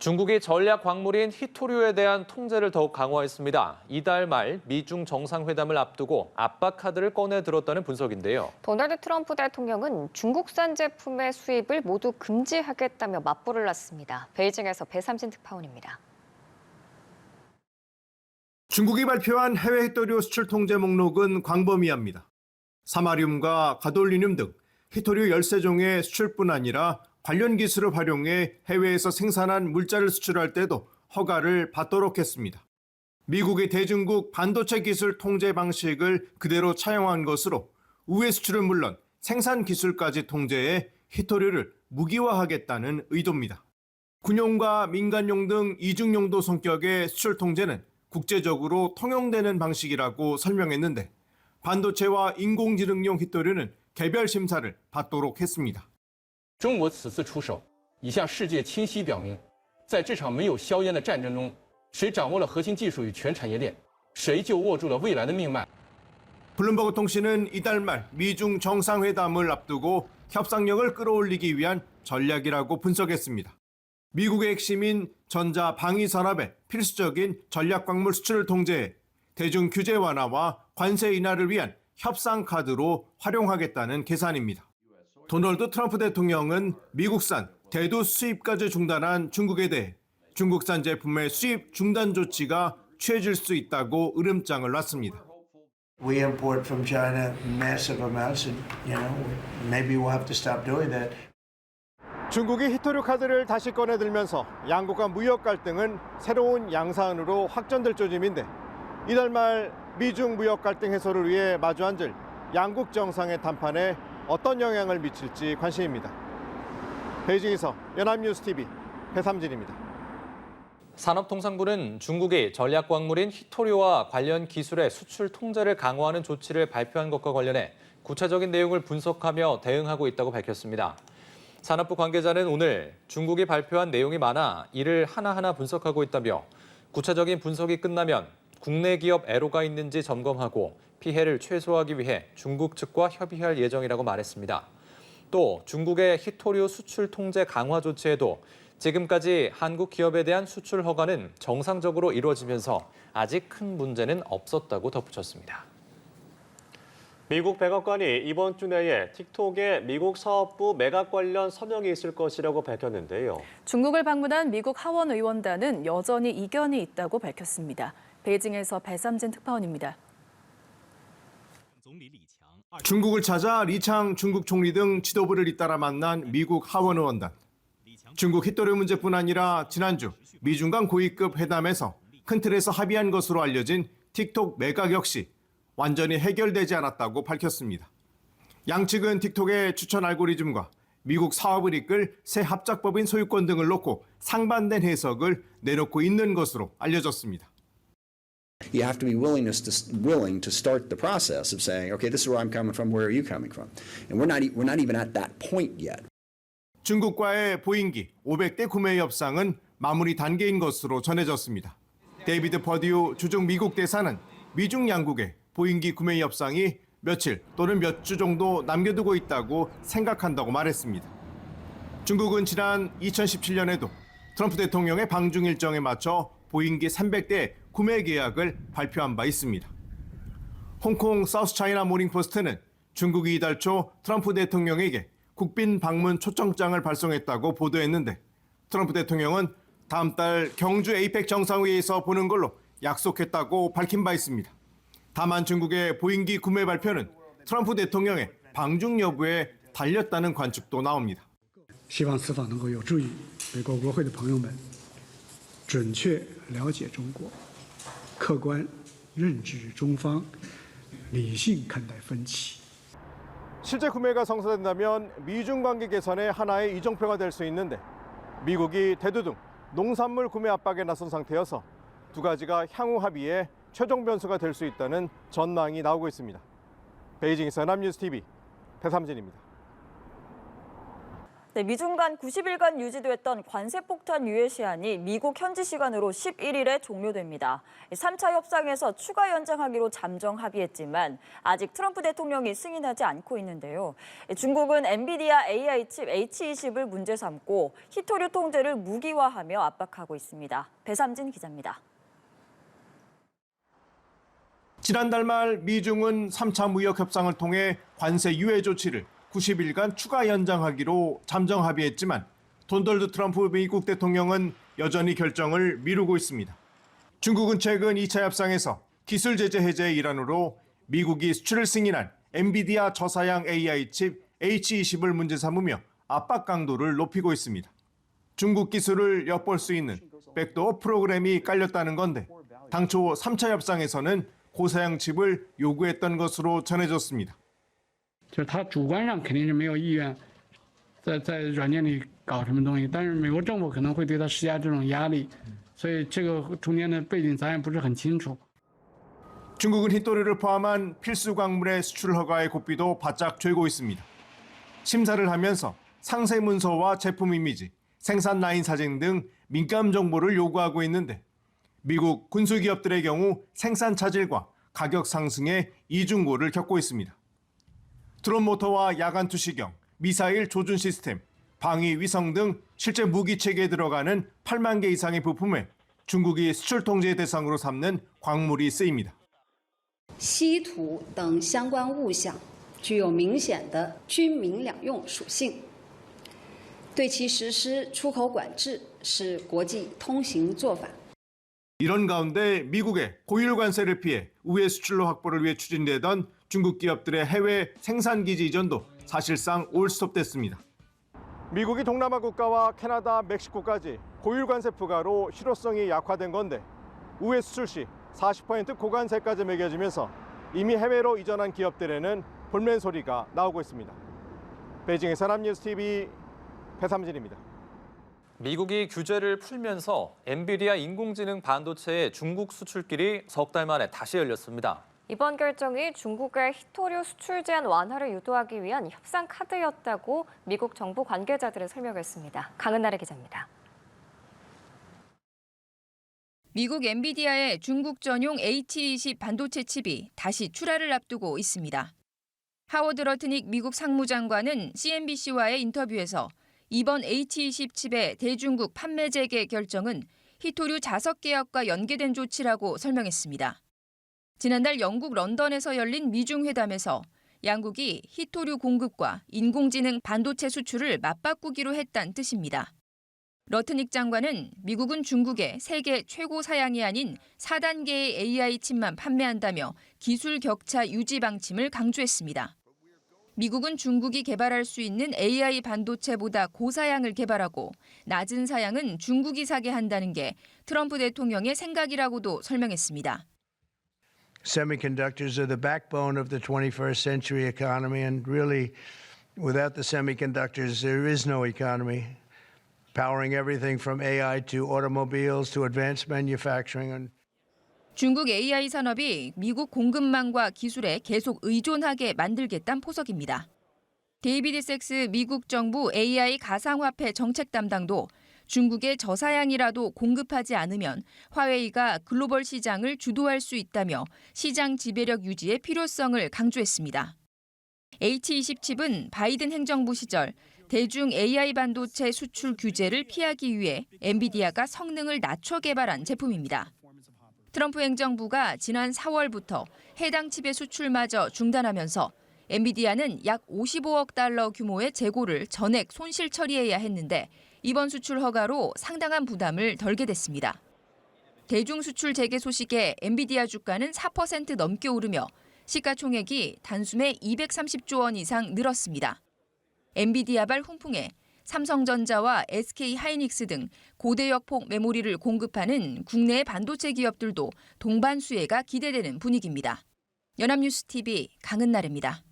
중국이 전략 광물인 희토류에 대한 통제를 더욱 강화했습니다. 이달 말 미중 정상회담을 앞두고 압박 카드를 꺼내 들었다는 분석인데요. 도널드 트럼프 대통령은 중국산 제품의 수입을 모두 금지하겠다며 맞불을 놨습니다. 베이징에서 배삼진 특파원입니다. 중국이 발표한 해외 희토류 수출 통제 목록은 광범위합니다. 사마리움과 가돌리늄 등 희토류 13종의 수출뿐 아니라 관련 기술을 활용해 해외에서 생산한 물자를 수출할 때도 허가를 받도록 했습니다. 미국의 대중국 반도체 기술 통제 방식을 그대로 차용한 것으로 우회 수출은 물론 생산 기술까지 통제해 희토류를 무기화하겠다는 의도입니다. 군용과 민간용 등 이중용도 성격의 수출 통제는 국제적으로 통용되는 방식이라고 설명했는데 반도체와 인공지능용 희토류는 개별 심사를 받도록 했습니다. 中国此次出手，已向世界清晰表明，在这场没有硝烟的战争中，谁掌握了核心技术与全产业链，谁就握住了未来的命脉。 블룸버그 통신은 이달 말 미중 정상회담을 앞두고 협상력을 끌어올리기 위한 전략이라고 분석했습니다. 미국의 핵심인 전자 방위 산업의 필수적인 전략 광물 수출을 통제해 대중 규제 완화와 관세 인하를 위한 협상 카드로 활용하겠다는 계산입니다. 도널드 트럼프 대통령은 미국산 대두 수입까지 중단한 중국에 대해 중국산 제품의 수입 중단 조치가 취해질 수 있다고 으름장을 놨습니다. We import from China massive amounts, and maybe we'll have to stop doing that. 중국이 희토류 카드를 다시 꺼내들면서 양국 간 무역 갈등은 새로운 양상으로 확전될 조짐인데 이달 말 미중 무역 갈등 해소를 위해 마주 앉을 양국 정상의談판에 어떤 영향을 미칠지 관심입니다. 베이징에서 연합뉴스TV 배삼진입니다. 산업통상부는 중국이 전략 광물인 희토류와 관련 기술의 수출 통제를 강화하는 조치를 발표한 것과 관련해 구체적인 내용을 분석하며 대응하고 있다고 밝혔습니다. 산업부 관계자는 오늘 중국이 발표한 내용이 많아 이를 하나하나 분석하고 있다며 구체적인 분석이 끝나면 국내 기업 애로가 있는지 점검하고 피해를 최소화하기 위해 중국 측과 협의할 예정이라고 말했습니다. 또 중국의 희토류 수출 통제 강화 조치에도 지금까지 한국 기업에 대한 수출 허가는 정상적으로 이루어지면서 아직 큰 문제는 없었다고 덧붙였습니다. 미국 백악관이 이번 주 내에 틱톡에 미국 사업부 매각 관련 서명이 있을 것이라고 밝혔는데요. 중국을 방문한 미국 하원 의원단은 여전히 이견이 있다고 밝혔습니다. 베이징에서 배삼진 특파원입니다. 중국을 찾아 리창 중국 총리 등 지도부를 잇따라 만난 미국 하원 의원단. 중국 희토류 문제뿐 아니라 지난주 미중 간 고위급 회담에서 큰 틀에서 합의한 것으로 알려진 틱톡 매각 역시 완전히 해결되지 않았다고 밝혔습니다. 양측은 틱톡의 추천 알고리즘과 미국 사업을 이끌 새 합작법인 소유권 등을 놓고 상반된 해석을 내놓고 있는 것으로 알려졌습니다. You have to be willing to start the process of saying, okay, this is where I'm coming from, where are you coming from? And we're not even at that point yet. 중국과의 보잉기 500대 구매 협상은 마무리 단계인 것으로 전해졌습니다. 데이비드 퍼듀 주중 미국 대사는 미중 양국의 보잉기 구매 협상이 며칠 또는 몇 주 정도 남겨두고 있다고 생각한다고 말했습니다. 중국은 지난 2017년에도 트럼프 대통령의 방중 일정에 맞춰 보잉기 300대 구매 계약을 발표한 바 있습니다. 홍콩 사우스차이나 모닝포스트는 중국이 이달 초 트럼프 대통령에게 국빈 방문 초청장을 발송했다고 보도했는데 트럼프 대통령은 다음 달 경주 에이펙 정상회의에서 보는 걸로 약속했다고 밝힌 바 있습니다. 다만 중국의 보잉기 구매 발표는 트럼프 대통령의 방중 여부에 달렸다는 관측도 나옵니다. 希望此访能够有助于美国国会的朋友们准确了解中国，客观认知中方，理性看待分歧。 실제 구매가 성사된다면 미중 관계 개선의 하나의 이정표가 될 수 있는데 미국이 대두 등 농산물 구매 압박에 나선 상태여서 두 가지가 향후 합의의 최종 변수가 될 수 있다는 전망이 나오고 있습니다. 베이징에서 연합뉴스TV 배삼진입니다. 네, 미중 간 90일간 유지됐던 관세폭탄 유예 시한이 미국 현지 시간으로 11일에 종료됩니다. 3차 협상에서 추가 연장하기로 잠정 합의했지만 아직 트럼프 대통령이 승인하지 않고 있는데요. 중국은 엔비디아 AI 칩 H20을 문제 삼고 히토류 통제를 무기화하며 압박하고 있습니다. 배삼진 기자입니다. 지난달 말 미중은 3차 무역 협상을 통해 관세 유예 조치를 90일간 추가 연장하기로 잠정 합의했지만 도널드 트럼프 미국 대통령은 여전히 결정을 미루고 있습니다. 중국은 최근 2차 협상에서 기술 제재 해제의 일환으로 미국이 수출을 승인한 엔비디아 저사양 AI 칩 H20을 문제 삼으며 압박 강도를 높이고 있습니다. 중국 기술을 엿볼 수 있는 백도어 프로그램이 깔렸다는 건데 당초 3차 협상에서는 고사양 칩을 요구했던 것으로 전해졌습니다. 就是他主观上肯定是没有意愿在软件里搞什么东西，但是美国政府可能会对他施加这种压力，所以这个中间的背景咱也不是很清楚。 중국은 히토류를 포함한 필수 광물의 수출 허가의 고삐도 바짝 죄고 있습니다. 심사를 하면서 상세 문서와 제품 이미지, 생산 라인 사진 등 민감 정보를 요구하고 있는데 미국 군수 기업들의 경우 생산 차질과 가격 상승에 이중고를 겪고 있습니다. 드론 모터와 야간 투시경, 미사일 조준 시스템, 방위 위성 등 실제 무기 체계에 들어가는 8만 개 이상의 부품에 중국이 수출 통제 대상으로 삼는 광물이 쓰입니다. 稀土等相关物项具有明显的军民两用属性，对其实施出口管制是国际通行做法。 이런 가운데 미국의 고율 관세를 피해 우회 수출로 확보를 위해 추진되던 중국 기업들의 해외 생산 기지 이전도 사실상 올스톱됐습니다. 미국이 동남아 국가와 캐나다, 멕시코까지 고율 관세 부과로 실효성이 약화된 건데 우회 수출 시 40% 고관세까지 매겨지면서 이미 해외로 이전한 기업들에는 볼멘 소리가 나오고 있습니다. 베이징의 산업뉴스TV 배삼진입니다. 미국이 규제를 풀면서 엔비디아 인공지능 반도체의 중국 수출길이 석 달 만에 다시 열렸습니다. 이번 결정이 중국의 히토류 수출 제한 완화를 유도하기 위한 협상 카드였다고 미국 정부 관계자들은 설명했습니다. 강은나래 기자입니다. 미국 엔비디아의 중국 전용 H20 반도체 칩이 다시 출하를 앞두고 있습니다. 하워드 러트닉 미국 상무장관은 CNBC와의 인터뷰에서 이번 H20 칩의 대중국 판매 재개 결정은 히토류 자석 계약과 연계된 조치라고 설명했습니다. 지난달 영국 런던에서 열린 미중 회담에서 양국이 히토류 공급과 인공지능 반도체 수출을 맞바꾸기로 했다는 뜻입니다. 러트닉 장관은 미국은 중국에 세계 최고 사양이 아닌 4단계의 AI 칩만 판매한다며 기술 격차 유지 방침을 강조했습니다. 미국은 중국이 개발할 수 있는 AI 반도체보다 고사양을 개발하고 낮은 사양은 중국이 사게 한다는 게 트럼프 대통령의 생각이라고도 설명했습니다. Semiconductors are the backbone of the 21st century economy, and really, without the semiconductors, there is no economy. Powering everything from AI to automobiles to advanced manufacturing. 중국 AI 산업이 미국 공급망과 기술에 계속 의존하게 만들겠다는 포석입니다. 데이비드 섹스 미국 정부 AI 가상화폐 정책 담당도 중국의 저사양이라도 공급하지 않으면 화웨이가 글로벌 시장을 주도할 수 있다며 시장 지배력 유지의 필요성을 강조했습니다. H20 칩은 바이든 행정부 시절 대중 AI 반도체 수출 규제를 피하기 위해 엔비디아가 성능을 낮춰 개발한 제품입니다. 트럼프 행정부가 지난 4월부터 해당 칩의 수출마저 중단하면서 엔비디아는 약 55억 달러 규모의 재고를 전액 손실 처리해야 했는데 이번 수출 허가로 상당한 부담을 덜게 됐습니다. 대중 수출 재개 소식에 엔비디아 주가는 4% 넘게 오르며 시가총액이 단숨에 230조 원 이상 늘었습니다. 엔비디아발 훈풍에 삼성전자와 SK하이닉스 등 고대역폭 메모리를 공급하는 국내 반도체 기업들도 동반 수혜가 기대되는 분위기입니다. 연합뉴스TV 강은나래입니다.